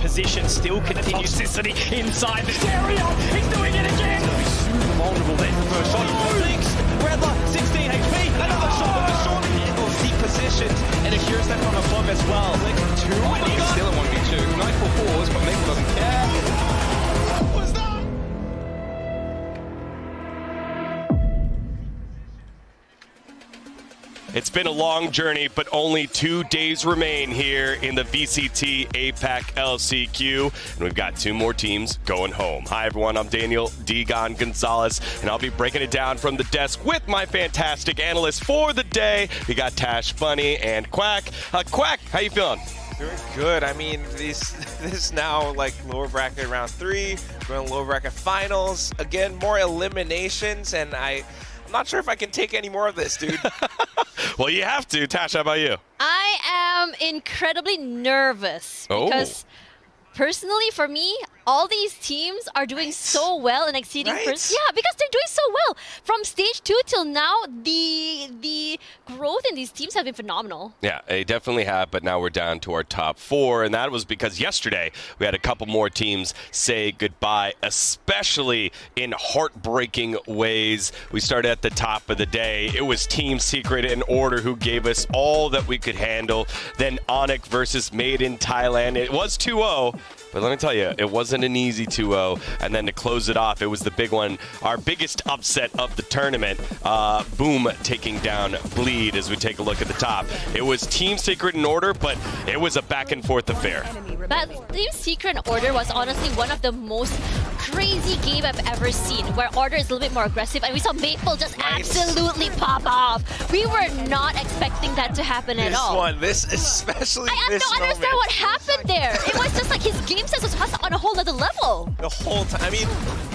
Position still continues. Toxicity inside this area. He's doing it again. He's super vulnerable there. First shot. Red light, 16 HP. Another shot, but surely the will seek positions. And a cure step from above as well. Like two. Onic still in 1v2. Nice for fours, but Maple doesn't care. What was that? It's been a long journey, but only 2 days remain here in the VCT APAC LCQ, and we've got 2 more teams going home. Hi everyone, I'm Daniel Digon Gonzalez, and I'll be breaking it down from the desk with my fantastic analysts for the day. We got Tash, Bunny, and Quack. Quack, how you feeling? Doing good. I mean, this is now like lower bracket round 3, going lower bracket finals. Again, more eliminations, and I'm not sure if I can take any more of this, dude. Well, you have to. Tash, how about you? I am incredibly nervous because personally, for me, all these teams are doing so well and exceeding first. Yeah, because they're doing so well. From stage 2 till now, the growth in these teams have been phenomenal. Yeah, they definitely have, but now we're down to our top 4, and that was because yesterday we had a couple more teams say goodbye, especially in heartbreaking ways. We started at the top of the day. It was Team Secret and Order who gave us all that we could handle. Then Onic versus Made in Thailand. It was 2-0. But let me tell you, it wasn't an easy 2-0. And then to close it off, it was the big one, our biggest upset of the tournament. Boom taking down Bleed as we take a look at the top. It was Team Secret and Order, but it was a back and forth affair. But Team Secret and Order was honestly one of the most crazy game I've ever seen, where Order is a little bit more aggressive, and we saw Maple just absolutely pop off. We were not expecting that to happen at all. This especially I don't understand what happened there. It was just like his game sense was on a whole other level. The whole time. I mean,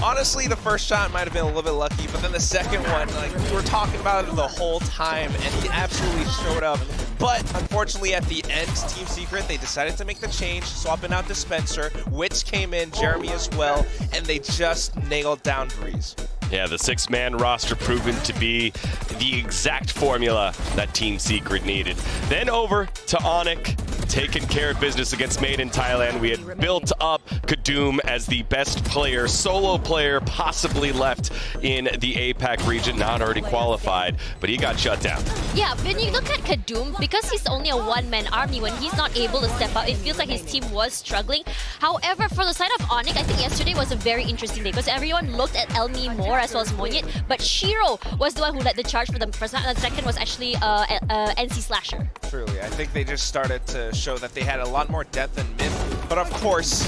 honestly, the first shot might have been a little bit lucky, but then the second one, like, we were talking about it the whole time, and he absolutely showed up. But unfortunately, at the end, Team Secret, they decided to make the change, swapping out Dispenser. Witch came in, Jeremy as well, and they just nailed down Breeze. Yeah, the 6-man roster proven to be the exact formula that Team Secret needed. Then over to Onic, taking care of business against Made in Thailand. We had built up Kadoom as the best player, solo player possibly left in the APAC region, not already qualified, but he got shut down. Yeah, when you look at Kadum, because he's only a one-man army, when he's not able to step up, it feels like his team was struggling. However, for the side of Onic, I think yesterday was a very interesting day because everyone looked at Elmi more as well as Monyet, but Shiro was the one who led the charge for them first, and the second was actually NC Slasher. Truly, I think they just started to show that they had a lot more depth than Myth. But of course,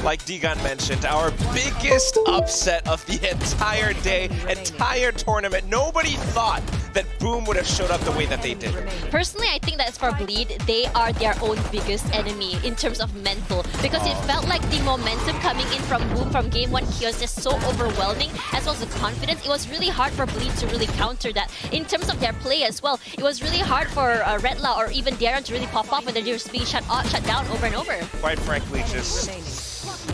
like Digan mentioned, our biggest upset of the entire day, entire tournament. Nobody thought that Boom would have showed up the way that they did. Personally, I think that's for Bleed. They are their own biggest enemy in terms of mental, because it felt like the momentum coming in from Boom from game one was just so overwhelming, as well as the confidence. It was really hard for Bleed to really counter that. In terms of their play as well, it was really hard for Redla or even Darren to really pop off when they're just being shut down over and over. Quite frankly, just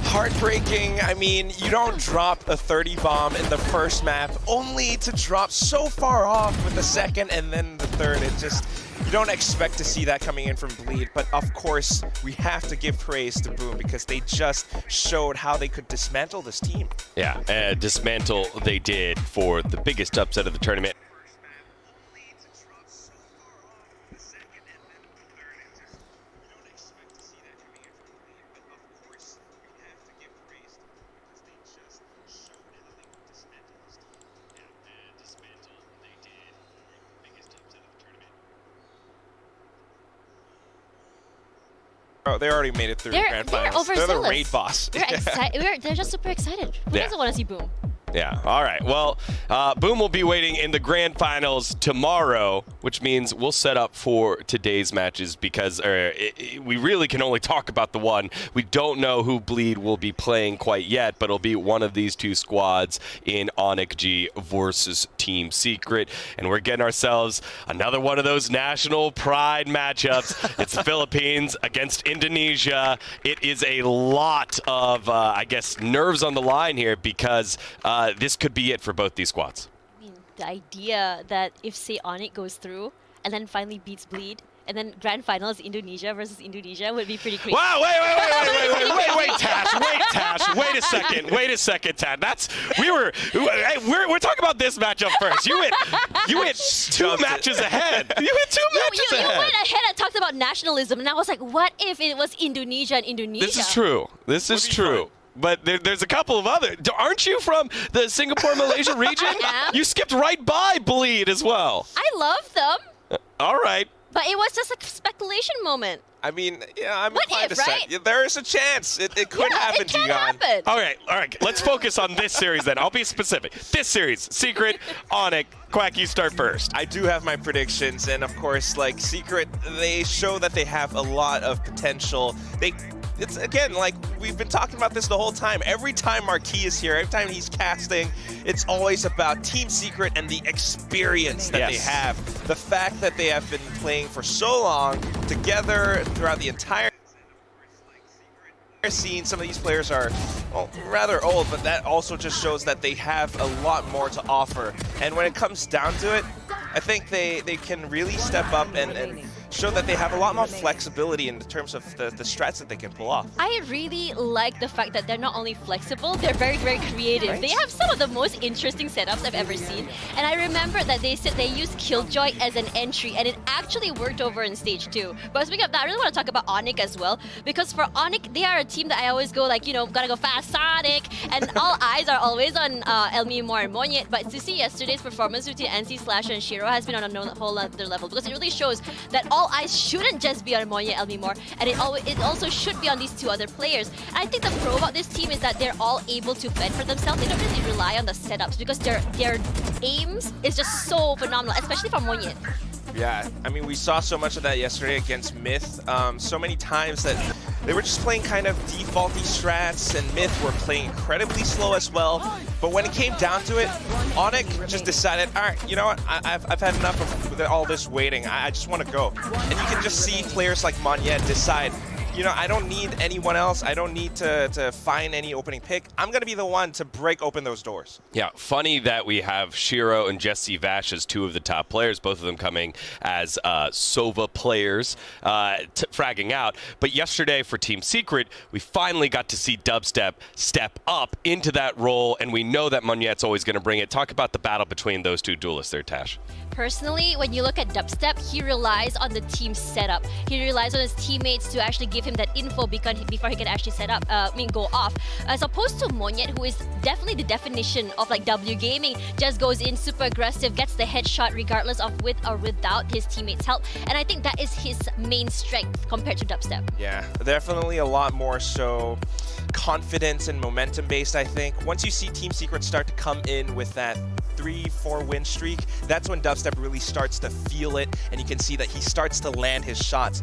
heartbreaking. I mean, you don't drop a 30 bomb in the first map only to drop so far off with the second and then the third. It just, you don't expect to see that coming in from Bleed, but of course we have to give praise to Boom because they just showed how they could dismantle this team. Yeah, dismantle they did for the biggest upset of the tournament. Oh, they already made it through the grand finals. They're the raid boss. They're just super excited. Who doesn't want to see Boom? Yeah, all right. Well, Boom will be waiting in the grand finals tomorrow, which means we'll set up for today's matches because we really can only talk about the one. We don't know who Bleed will be playing quite yet, but it'll be one of these two squads in Onic G versus Team Secret. And we're getting ourselves another one of those national pride matchups. It's the Philippines against Indonesia. It is a lot of, I guess, nerves on the line here because this could be it for both these squads. I mean, the idea that if, say, Onic goes through and then finally beats Bleed, and then grand finals Indonesia versus Indonesia would be pretty crazy. Wow, wait, Tash, wait a second, Tash. We're talking about this matchup first. You went two matches ahead. You went two matches ahead. You went ahead and talked about nationalism, and I was like, what if it was Indonesia and Indonesia? This is true. This is true. But there's a couple of other. Aren't you from the Singapore, Malaysia region? You skipped right by Bleed as well. I love them. All right. But it was just a speculation moment. I mean, yeah, I'm what inclined if, to say right? there is a chance. It could happen, it can Jigan. happen. All right. Let's focus on this series then. I'll be specific. This series, Secret, Onic. Quack, you start first. I do have my predictions, and of course, like Secret, they show that they have a lot of potential. It's again, like we've been talking about this the whole time. Every time Marquis is here, every time he's casting, it's always about Team Secret and the experience that they have. The fact that they have been playing for so long together throughout the entire scene. Some of these players are, well, rather old, but that also just shows that they have a lot more to offer. And when it comes down to it, I think they can really step up and show that they have a lot more flexibility in terms of the strats that they can pull off. I really like the fact that they're not only flexible, they're very, very creative. Right? They have some of the most interesting setups I've ever seen. And I remember that they said they used Killjoy as an entry, and it actually worked over in stage 2. But speaking of that, I really want to talk about Onic as well, because for Onic, they are a team that I always go like, you know, gotta go fast, Sonic, and all eyes are always on Elmi, Moore, and Monyet. But to see yesterday's performance between NC Slasher and Shiro has been on a whole other level, because it really shows that all eyes shouldn't just be on Monyet, Elmi, Moore, and it also should be on these two other players. And I think the pro about this team is that they're all able to fend for themselves. They don't really rely on the setups because their aims is just so phenomenal, especially from Monyet. Yeah, I mean, we saw so much of that yesterday against Myth. So many times that they were just playing kind of defaulty strats, and Myth were playing incredibly slow as well. But when it came down to it, Onic just decided, all right, you know what? I've had enough of all this waiting. I just want to go. And you can just see players like Monyet decide, you know, I don't need anyone else. I don't need to find any opening pick. I'm going to be the one to break open those doors. Yeah, funny that we have Shiro and Jesse Vash as two of the top players, both of them coming as Sova players, fragging out. But yesterday for Team Secret, we finally got to see Dubstep step up into that role, and we know that Monet's always going to bring it. Talk about the battle between those two duelists there, Tash. Personally, when you look at Dubstep, he relies on the team setup. He relies on his teammates to actually give him that info before he can actually go off. As opposed to Monet, who is definitely the definition of like W gaming, just goes in super aggressive, gets the headshot regardless of with or without his teammates' help. And I think that is his main strength compared to Dubstep. Yeah, definitely a lot more so confidence and momentum based, I think. Once you see Team Secret start to come in with that 3-4 win streak, that's when Dubstep really starts to feel it, and you can see that he starts to land his shots.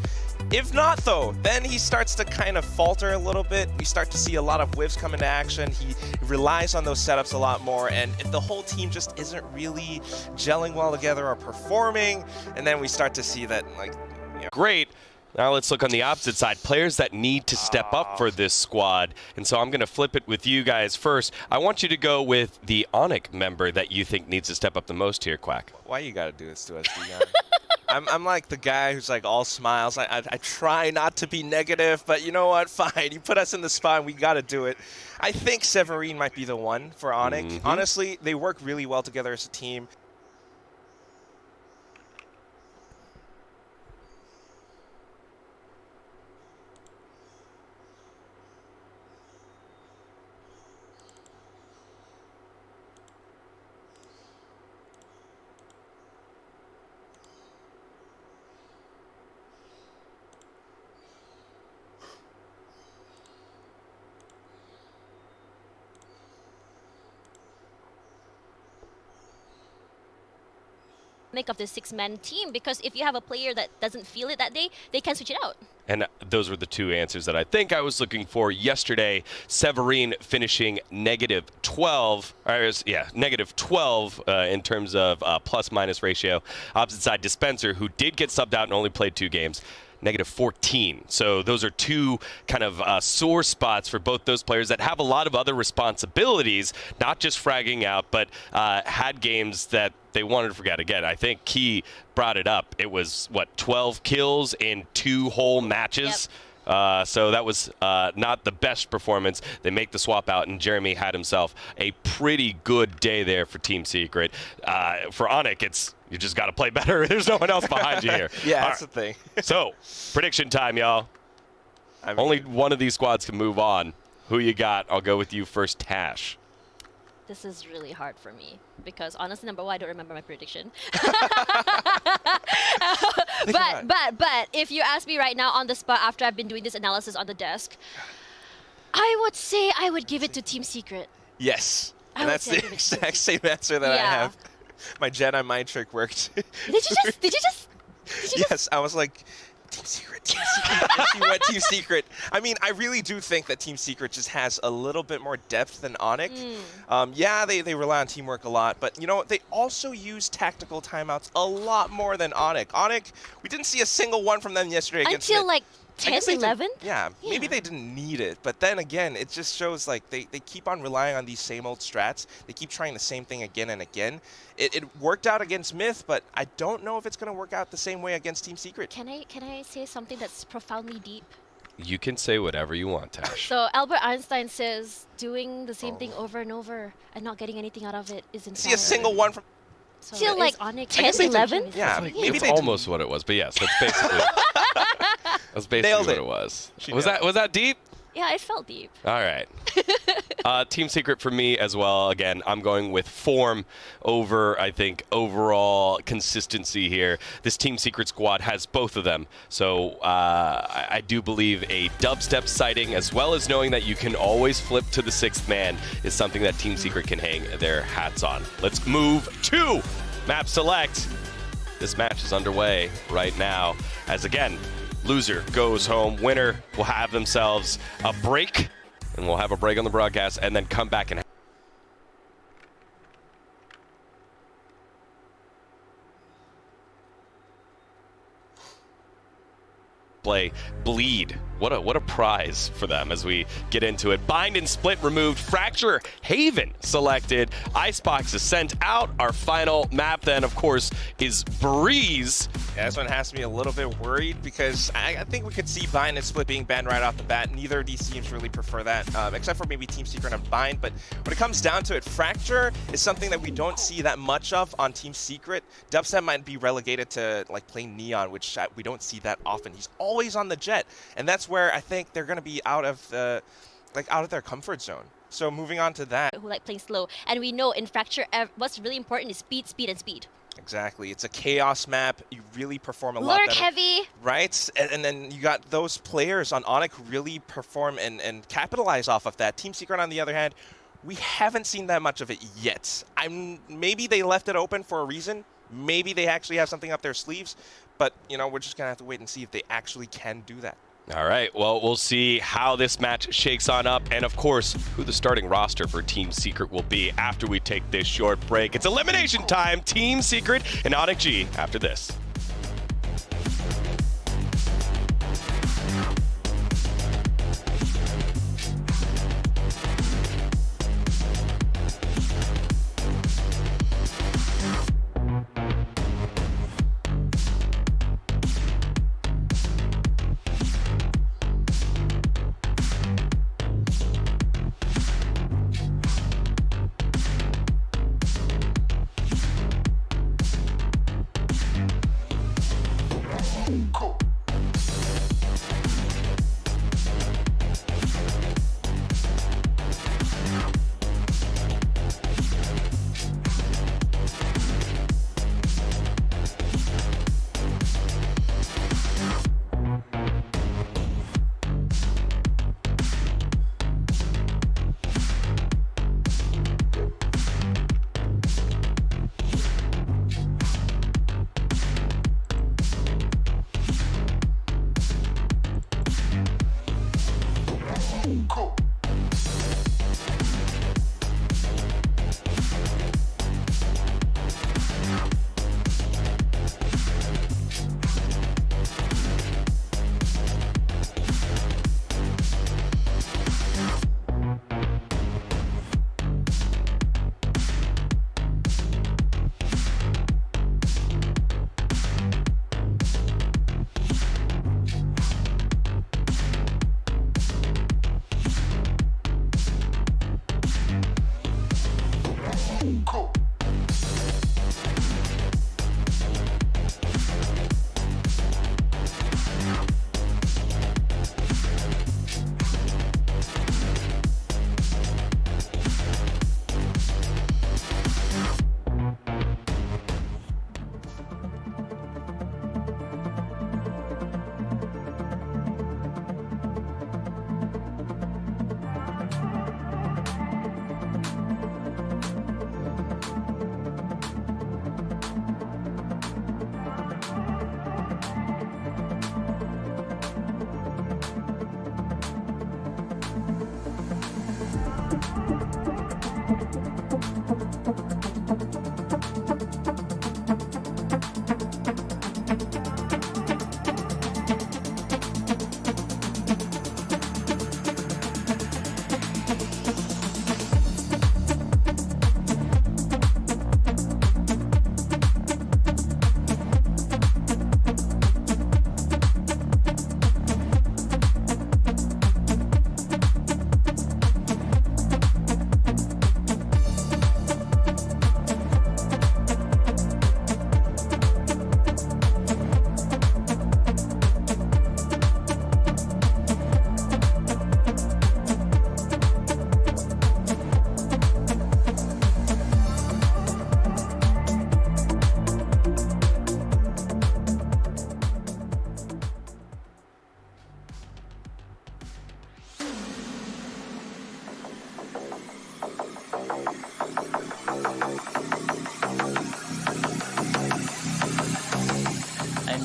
If not, though, then he starts to kind of falter a little bit. We start to see a lot of whiffs come into action. He relies on those setups a lot more, and if the whole team just isn't really gelling well together or performing, and then we start to see that, like, you know. Great. Now let's look on the opposite side. Players that need to step up for this squad. And so I'm going to flip it with you guys first. I want you to go with the Onic member that you think needs to step up the most here, Quack. Why you got to do this to us, Dion? I'm like the guy who's like all smiles. I try not to be negative, but you know what? Fine. You put us in the spot and we got to do it. I think Severine might be the one for Onic. Honestly, they work really well together as a team. Make of the six-man team, because if you have a player that doesn't feel it that day, they can switch it out. And those were the two answers that I think I was looking for yesterday. Severine finishing -12, -12 in terms of plus-minus ratio. Opposite side, Dispenser, who did get subbed out and only played 2 games, -14. So those are two kind of sore spots for both those players that have a lot of other responsibilities, not just fragging out, but had games that they wanted to forget. Again, I think Key brought it up. It was, what, 12 kills in 2 whole matches? Yep. So that was not the best performance. They make the swap out, and Jeremy had himself a pretty good day there for Team Secret. For Onic, it's you just got to play better. There's no one else behind you here. Yeah, that's the thing. So, prediction time, y'all. Only one of these squads can move on. Who you got? I'll go with you first, Tash. This is really hard for me because honestly, number one, I don't remember my prediction. But if you ask me right now on the spot after I've been doing this analysis on the desk, I would say I would give it to Team Secret. Yes, and that's the exact same answer that I have. My Jedi mind trick worked. Did you just? Yes, I was like, Team Secret, Team Secret. And she went Team Secret. I mean, I really do think that Team Secret just has a little bit more depth than Onic. Yeah, they rely on teamwork a lot, but you know what? They also use tactical timeouts a lot more than Onic. Onic, we didn't see a single one from them yesterday against Until like 10, 11? Yeah, maybe they didn't need it, but then again, it just shows like they keep on relying on these same old strats. They keep trying the same thing again and again. It worked out against Myth, but I don't know if it's going to work out the same way against Team Secret. Can I say something that's profoundly deep? You can say whatever you want, Tash. So Albert Einstein says doing the same thing over and over and not getting anything out of it is insanity. See a single one from... So still like Onic 10, 11? Yeah, maybe it's almost what it was, but yes, that's basically what it was. Was that deep? Yeah, it felt deep. All right. Team Secret for me as well. Again, I'm going with form over, I think, overall consistency here. This Team Secret squad has both of them. So I do believe a dubstep sighting, as well as knowing that you can always flip to the 6th man, is something that Team Secret can hang their hats on. Let's move to Map Select. This match is underway right now. As again, loser goes home. Winner will have themselves a break, and we'll have a break on the broadcast and then come back and play Bleed. What a prize for them as we get into it. Bind and Split removed. Fracture Haven selected. Icebox is sent out. Our final map then, of course, is Breeze. Yeah, this one has me a little bit worried because I think we could see Bind and Split being banned right off the bat. Neither of these teams really prefer that, except for maybe Team Secret and Bind. But when it comes down to it, Fracture is something that we don't see that much of on Team Secret. Dubstep might be relegated to like playing Neon, which we don't see that often. He's always on the Jet, and that's where I think they're going to be out of their comfort zone. So moving on to that. Who like playing slow, and we know in Fracture what's really important is speed, speed, and speed. Exactly. It's a chaos map. You really perform a lot Lurk better. heavy. Right? And then you got those players on Onic who really perform and capitalize off of that. Team Secret, on the other hand, we haven't seen that much of it yet. Maybe they left it open for a reason. Maybe they actually have something up their sleeves. But, you know, we're just going to have to wait and see if they actually can do that. All right, well, we'll see how this match shakes on up, and of course, who the starting roster for Team Secret will be after we take this short break. It's elimination time, Team Secret and Onic G after this.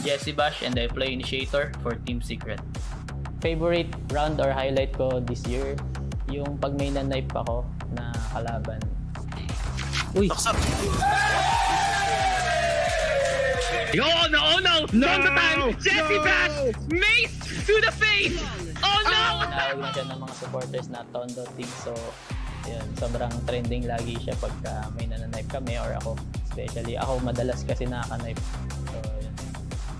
Jesse Bash and I play Initiator for Team Secret. Favorite round or highlight ko this year, yung pag may na-knife ako na kalaban. Uy! Oh no! Tondo time! Jesse Bash! Mace to the face! Oh no! Tinawag na siya ng mga supporters na Tondo team. So, yun, sobrang trending lagi siya pagka may nananipe kami or ako. Especially ako madalas kasi nakaka-knife. So, yun.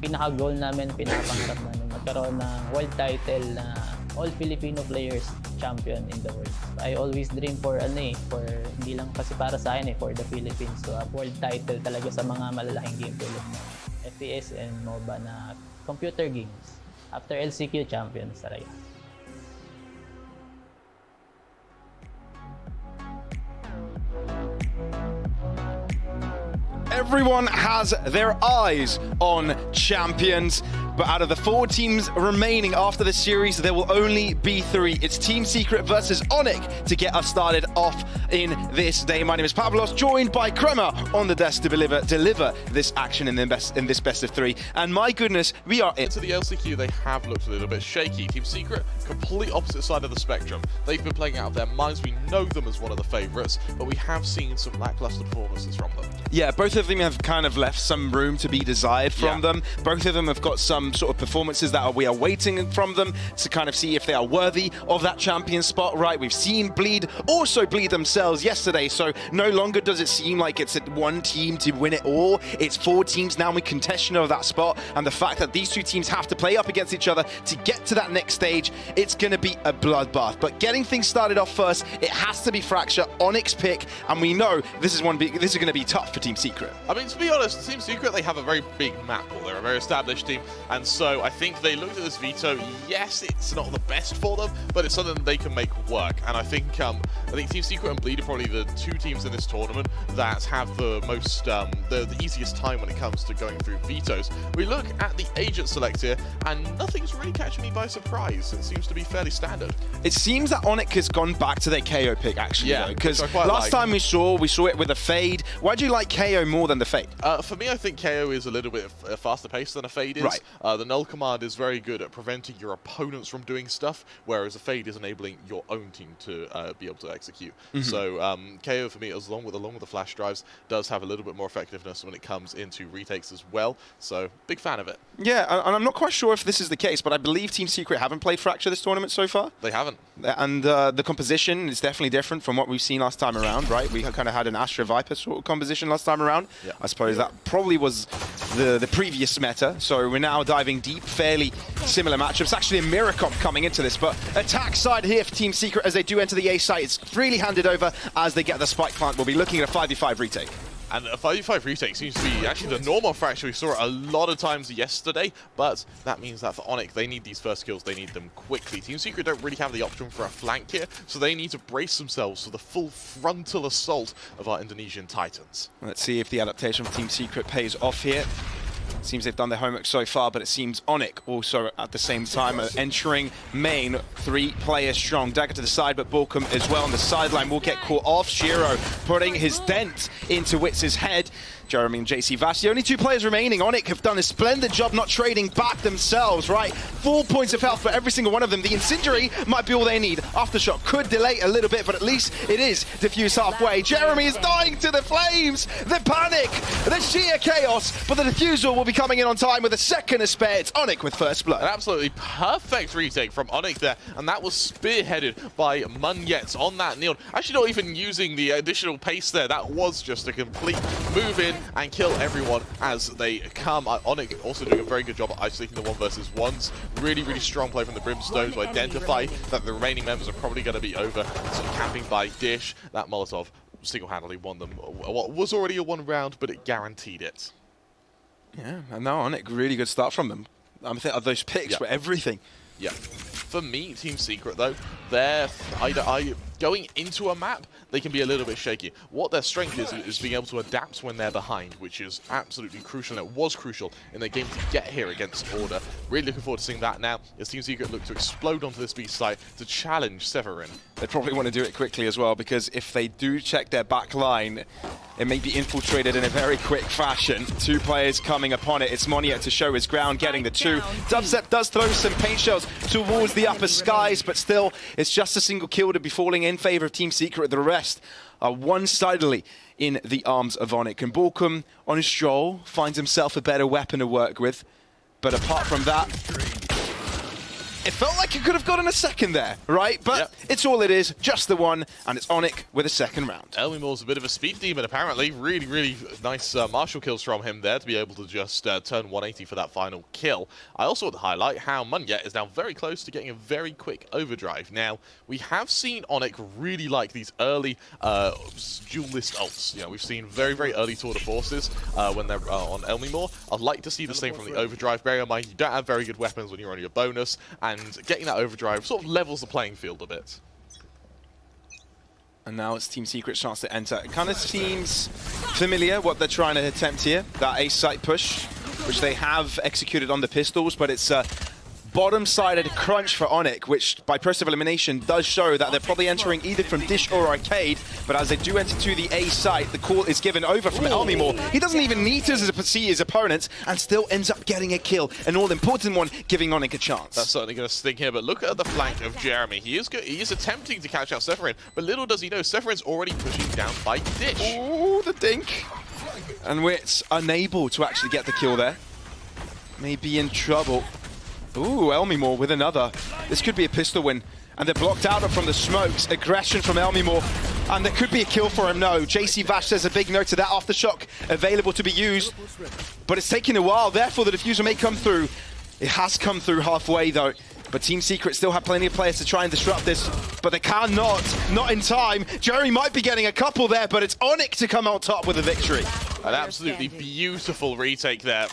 Pinaka-goal namin, pinapangarap namin magkaroon ng world title na all Filipino players champion in the world. I always dream for hindi lang kasi para sa akin for the Philippines. So, world title talaga sa mga malalaking game tulad ng FPS and MOBA na computer games. After LCQ champions talaga. Everyone has their eyes on champions, but out of the 4 teams remaining after the series, there will only be 3. It's Team Secret versus Onic to get us started off in this day. My name is Pavlos, joined by Kremer on the desk to deliver this action in this best of 3. And my goodness, we are into the LCQ. They have looked a little bit shaky. Team Secret, complete opposite side of the spectrum. They've been playing out of their minds. We know them as one of the favourites, but we have seen some lackluster performances from them. Yeah, both of them have kind of left some room to be desired from them. Both of them have got some sort of performances that we are waiting from them to kind of see if they are worthy of that champion spot, right? We've seen Bleed also bleed themselves yesterday, so no longer does it seem like it's one team to win it all. It's 4 teams now in contention of that spot, and the fact that these 2 teams have to play up against each other to get to that next stage, it's going to be a bloodbath. But getting things started off first, it has to be Fracture, Onic's pick, and we know this is going to be tough for Team Secret. I mean, to be honest, Team Secret, they have a very big map pool. They're a very established team, and so I think they looked at this veto. Yes, it's not the best for them, but it's something they can make work. And I think Team Secret and Bleed are probably the 2 teams in this tournament that have the most, the easiest time when it comes to going through vetoes. We look at the agent select here, and nothing's really catching me by surprise. It seems to be fairly standard. It seems that Onic has gone back to their KO pick, actually, because last time we saw it with a Fade. Why do you like KO more than the Fade? For me, I think KO is a little bit faster paced than a Fade is. Right. The null command is very good at preventing your opponents from doing stuff, whereas a Fade is enabling your own team to be able to execute. So KO for me, along with the flash drives, does have a little bit more effectiveness when it comes into retakes as well. So big fan of it. Yeah, and I'm not quite sure if this is the case, but I believe Team Secret haven't played Fracture this tournament so far. They haven't. And the composition is definitely different from what we've seen last time around, right? We kind of had an Astra Viper sort of composition last time around. Yeah. I suppose that probably was the previous meta, so we're now diving deep, fairly similar matchups. Actually a mirror comp coming into this, but attack side here for Team Secret as they do enter the A site. It's freely handed over as they get the spike plant. We'll be looking at a 5v5 retake. And a 5v5 retake seems to be actually the normal Fracture. We saw it a lot of times yesterday, but that means that for Onic, they need these first kills. They need them quickly. Team Secret don't really have the option for a flank here, so they need to brace themselves for the full frontal assault of our Indonesian Titans. Let's see if the adaptation from Team Secret pays off here. Seems they've done their homework so far, but it seems Onic also at the same time entering main, 3 players strong. Dagger to the side, but Balcom as well on the sideline will get caught off. Shiro putting his dent into Witz's head. Jeremy and JC Vash, the only 2 players remaining. Onic have done a splendid job not trading back themselves, right? 4 points of health for every single one of them. The Incendiary might be all they need. Aftershock could delay a little bit, but at least it is diffused halfway. Jeremy is dying to the flames. The panic, the sheer chaos, but the diffusal will be coming in on time with a second to spare. It's Onic with first blood. An absolutely perfect retake from Onic there, and that was spearheaded by Munyets on that Neon. Actually not even using the additional pace there. That was just a complete move in and kill everyone as they come. Onic also doing a very good job at isolating the 1v1s. Really, really strong play from the Brimstone to identify that the remaining members are probably going to be over. Sort of camping by Dish. That Molotov single-handedly won them what was already a 1 round, but it guaranteed it. Yeah, and now Onic, really good start from them. I think those picks were everything. Yeah. For me, Team Secret, though, they're going into a map, they can be a little bit shaky. What their strength is being able to adapt when they're behind, which is absolutely crucial, and it was crucial in their game to get here against Order. Really looking forward to seeing that now, as Team Secret look to explode onto this B site to challenge Severin. They probably want to do it quickly as well, because if they do check their back line, It may be infiltrated in a very quick fashion. 2 players coming upon it. It's Moniet to show his ground, getting the 2. Dubstep does throw some paint shells towards the upper skies, but still, it's just a single kill to be falling in favor of Team Secret. The rest are one-sidedly in the arms of Onic. And Borkum, on his stroll, finds himself a better weapon to work with. But apart from that, it felt like he could have gotten a second there, right? But it's all it is, just the one, and it's Onic with a second round. Elmimore's a bit of a speed demon, apparently. Really, really nice martial kills from him there to be able to just turn 180 for that final kill. I also want to highlight how Munyet is now very close to getting a very quick overdrive. Now, we have seen Onic really like these early dual list ults. You know, we've seen very, very early tour de forces when they're on Elmimore. I'd like to see the same from the overdrive. Bear in mind, you don't have very good weapons when you're on your bonus, and getting that overdrive sort of levels the playing field a bit. And now it's Team Secret's chance to enter. It kind of seems familiar what they're trying to attempt here. That A-site push, which they have executed on the pistols, but it's a bottom-sided crunch for Onic, which by process of elimination does show that they're probably entering either from Dish or Arcade, but as they do enter to the A site, the call is given over from Elmimore. He doesn't even need to see his opponents and still ends up getting a kill, an all-important one, giving Onic a chance. That's certainly going to sting here, but look at the flank of Jeremy. He is attempting to catch out Severin, but little does he know, Severin's already pushing down by Dish. Ooh, the dink. And Wit's unable to actually get the kill there. May be in trouble. Ooh, Elmimore with another. This could be a pistol win. And they're blocked out from the smokes. Aggression from Elmimore. And there could be a kill for him. No, JC Vash says a big no to that. Aftershock available to be used. But it's taking a while. Therefore, the diffuser may come through. It has come through halfway, though. But Team Secret still have plenty of players to try and disrupt this. But they cannot. Not in time. Jerry might be getting a couple there, but it's Onic to come out top with a victory. An absolutely beautiful retake there,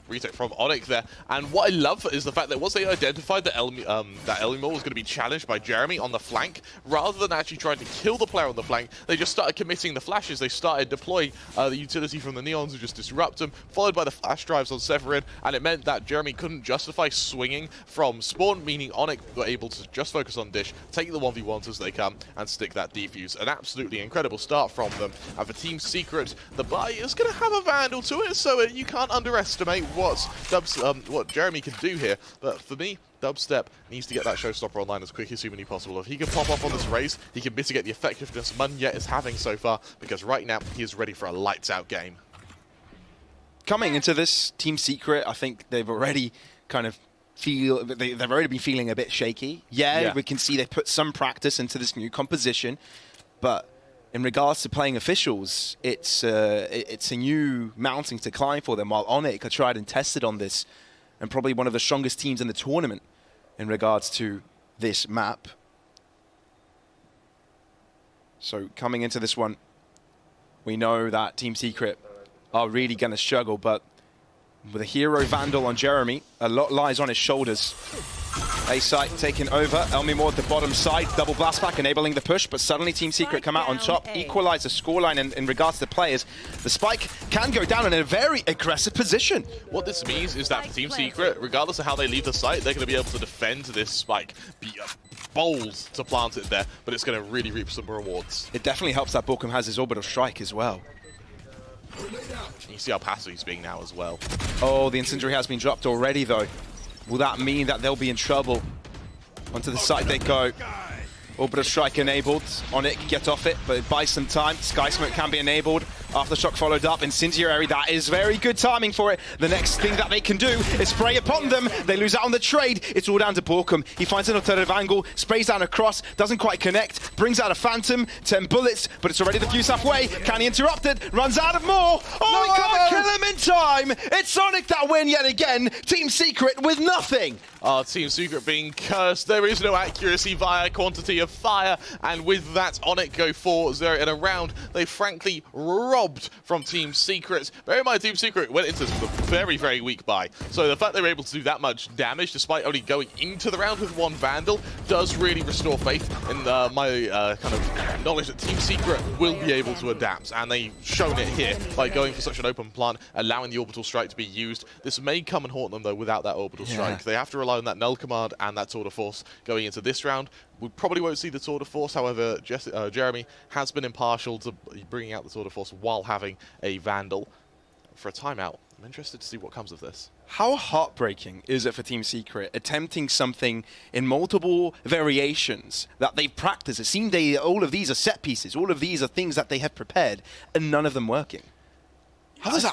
retake from Onic there. And what I love is the fact that once they identified that Elmimore was going to be challenged by Jeremy on the flank, rather than actually trying to kill the player on the flank, they just started committing the flashes. They started deploying the utility from the Neons to just disrupt them, followed by the flash drives on Severin, and it meant that Jeremy couldn't justify swinging from spawn, meaning Onic were able to just focus on Dish, take the 1v1s as they come, and stick that defuse. An absolutely incredible start from them. And for Team Secret, the buy is going to have a Vandal to it, so you can't underestimate what Jeremy can do here. But for me, Dubstep needs to get that Showstopper online as quick as humanly possible. If he can pop up on this race, he can mitigate the effectiveness Munyet is having so far, because right now he is ready for a lights-out game. Coming into this Team Secret, I think they've already kind of they've already been feeling a bit shaky. Yeah, we can see they put some practice into this new composition, but in regards to playing officials, it's a new mountain to climb for them, while Onic are tried and tested on this, and probably one of the strongest teams in the tournament in regards to this map. So coming into this one, we know that Team Secret are really going to struggle, but with a hero Vandal on Jeremy, a lot lies on his shoulders. A-site taken over, Elmimore at the bottom side, double blast back enabling the push, but suddenly Team Secret come out on top, equalize the scoreline in regards to players. The spike can go down in a very aggressive position. What this means is that for Team Secret, regardless of how they leave the site, they're going to be able to defend this spike. Be bold to plant it there, but it's going to really reap some rewards. It definitely helps that Borkum has his orbital strike as well. You see how passive he's being now as well. Oh, the incendiary has been dropped already, though. Will that mean that they'll be in trouble? Onto the side they go. Orbital strike enabled. Onic get off it, but it buys some time. Sky Smoke can be enabled. Aftershock followed up. Incendiary, that is very good timing for it. The next thing that they can do is spray upon them. They lose out on the trade. It's all down to Borkum. He finds an alternative angle, sprays down across, doesn't quite connect, brings out a Phantom, 10 bullets, but it's already diffused halfway. Can he interrupt it? Runs out of more. Oh, he can't kill him in time. It's Onic that win yet again. Team Secret with nothing. Team Secret being cursed. There is no accuracy via quantity of fire, and with that, Onic go 4-0 in a round they frankly robbed from Team Secret. Bear in mind, Team Secret went into this with a very, very weak buy, so the fact they were able to do that much damage despite only going into the round with one Vandal does really restore faith in my kind of knowledge that Team Secret will be able to adapt, and they've shown it here by going for such an open plant, allowing the orbital strike to be used. This may come and haunt them though without that orbital strike. They have to rely on that null command and that tour de force going into this round. We probably won't see the tour de force. However, Jeremy has been impartial to bringing out the tour de force while having a Vandal for a timeout. I'm interested to see what comes of this. How heartbreaking is it for Team Secret attempting something in multiple variations that they've practiced? It seems all of these are set pieces, all of these are things that they have prepared, and none of them working. How does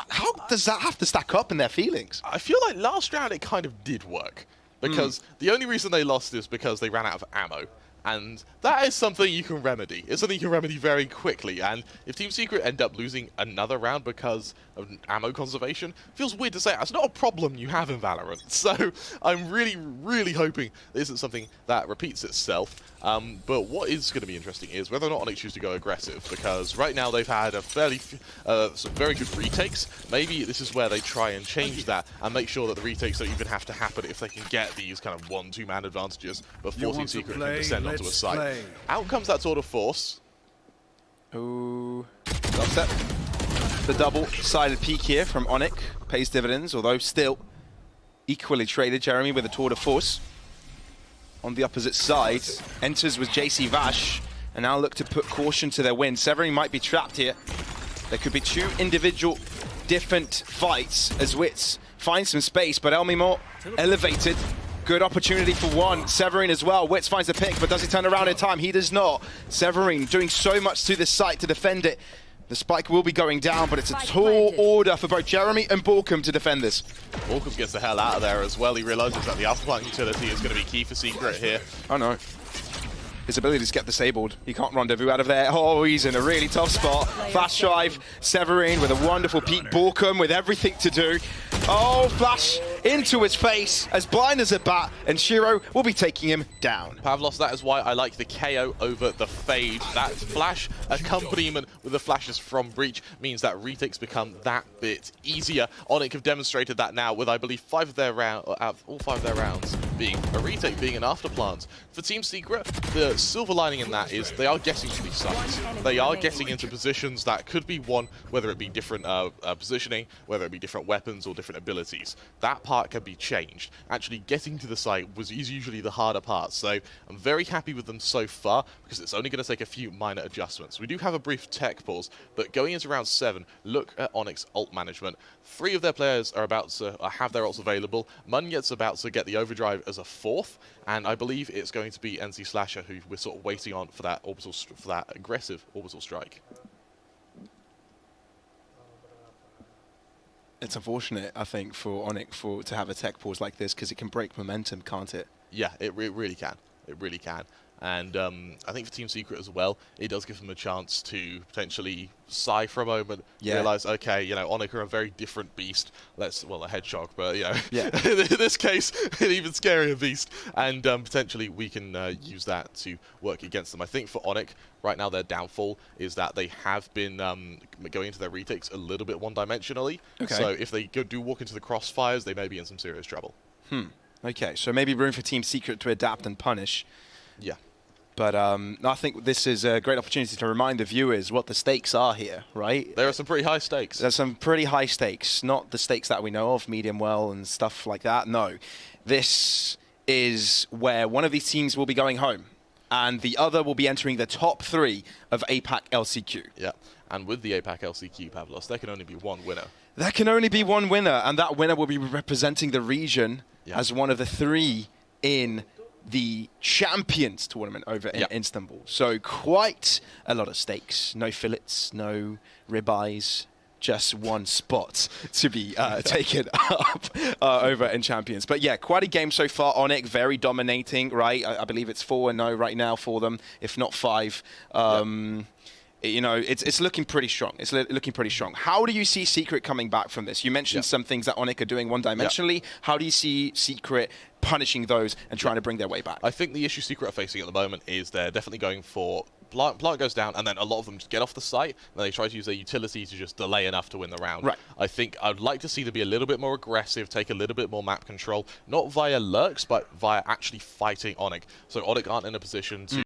that have to stack up in their feelings? I feel like last round it kind of did work, because the only reason they lost is because they ran out of ammo. And that is something you can remedy. It's something you can remedy very quickly. And if Team Secret end up losing another round because of ammo conservation, it feels weird to say. That's not a problem you have in Valorant. So I'm really, really hoping this isn't something that repeats itself. But what is going to be interesting is whether or not Onic choose to go aggressive, because right now they've had a some very good retakes. Maybe this is where they try and change that and make sure that the retakes don't even have to happen if they can get these kind of 1-2-man advantages before Team Secret can descend onto a site. Out comes that sort of force. Oh, upset. The double-sided peak here from Onic pays dividends, although still equally traded. Jeremy with a tour de force. On the opposite side, enters with JC Vash, and now look to put caution to their win. Severin might be trapped here. There could be two individual different fights as Wits finds some space, but Elmimo elevated. Good opportunity for one. Severin as well. Wits finds the pick, but does he turn around in time? He does not. Severin doing so much to this site to defend it. The spike will be going down, but it's a tall order for both Jeremy and Borkum to defend this. Borkum gets the hell out of there as well. He realizes that the Apac utility is going to be key for Secret here. Oh no. His ability to get disabled. He can't rendezvous out of there. Oh, he's in a really tough spot. Flash drive. Severin with a wonderful peek. Borkum with everything to do. Oh, flash into his face, as blind as a bat, and Shiro will be taking him down. Pavlos, that is why I like the KO over the fade. That flash accompaniment with the flashes from Breach means that retakes become that bit easier. Onic have demonstrated that now with, I believe, all 5 of their rounds being a retake, being an afterplant. For Team Secret, the silver lining in that is they are getting to these sites. They are getting into positions that could be won, whether it be different positioning, whether it be different weapons or different abilities. That part can be changed. Actually getting to the site is usually the harder part, so I'm very happy with them so far because it's only going to take a few minor adjustments. We do have a brief tech pause, but going into round 7, look at Onic's ult management. 3 of their players are about to have their ults available. Munyet's about to get the overdrive as a 4th, and I believe it's going to be NC Slasher who we're sort of waiting on for that aggressive orbital strike. It's unfortunate, I think, for Onic to have a tech pause like this because it can break momentum, can't it? Yeah, it really can. It really can. And I think for Team Secret as well, it does give them a chance to potentially sigh for a moment, realize, okay, you know, Onic are a very different beast. Well, a hedgehog, but, you know, in this case, an even scarier beast. And potentially we can use that to work against them. I think for Onic, right now their downfall is that they have been going into their retakes a little bit one-dimensionally. Okay. So if they do walk into the crossfires, they may be in some serious trouble. Okay, so maybe room for Team Secret to adapt and punish. Yeah. But I think this is a great opportunity to remind the viewers what the stakes are here, right? There are some pretty high stakes. There's some pretty high stakes, not the stakes that we know of, medium well and stuff like that. No, this is where one of these teams will be going home and the other will be entering the top 3 of Apac LCQ. Yeah, and with the Apac LCQ, Pavlos, there can only be one winner. There can only be one winner, and that winner will be representing the region as one of the 3 in the Champions tournament over in Istanbul. So quite a lot of stakes. No fillets, no ribeyes, just one spot to be taken up over in Champions. But yeah, quite a game so far. Onic very dominating, right? I believe it's 4-0 right now for them, if not 5. You know, it's looking pretty strong. It's looking pretty strong. How do you see Secret coming back from this? You mentioned some things that Onic are doing one-dimensionally. How do you see Secret punishing those and trying to bring their way back? I think the issue Secret are facing at the moment is they're definitely going for plant goes down, and then a lot of them just get off the site, and they try to use their utility to just delay enough to win the round. Right. I think I'd like to see them be a little bit more aggressive, take a little bit more map control, not via lurks, but via actually fighting Onic. So Onic aren't in a position to